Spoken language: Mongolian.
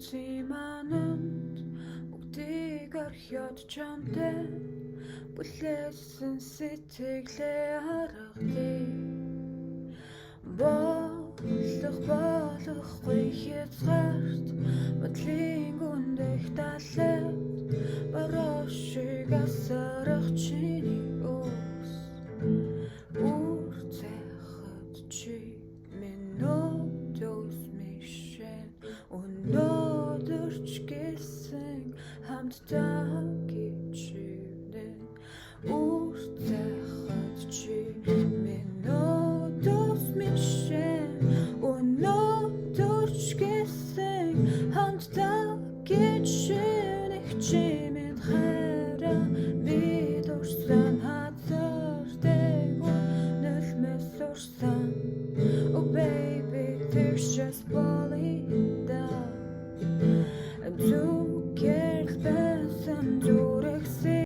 Тимананд бүгдийг орхиод чамтай бүлээсэн сэтгэлээ харагдъя болохгүй хязгаарт бодлын гүндэх талаад барашиг асарах чиний ус үрцэхэд чи минутос мишэн өнөөдөрч гэсэн хамтдаа гिचвэн үрцэхэд чи минутос мишэн өнөөдөрч гэсэн хамтдаа гिचвэн их чимэд хайраа бид урсан хазардаг нөлмөс урсан oh baby there's just falling down I'm too careless and too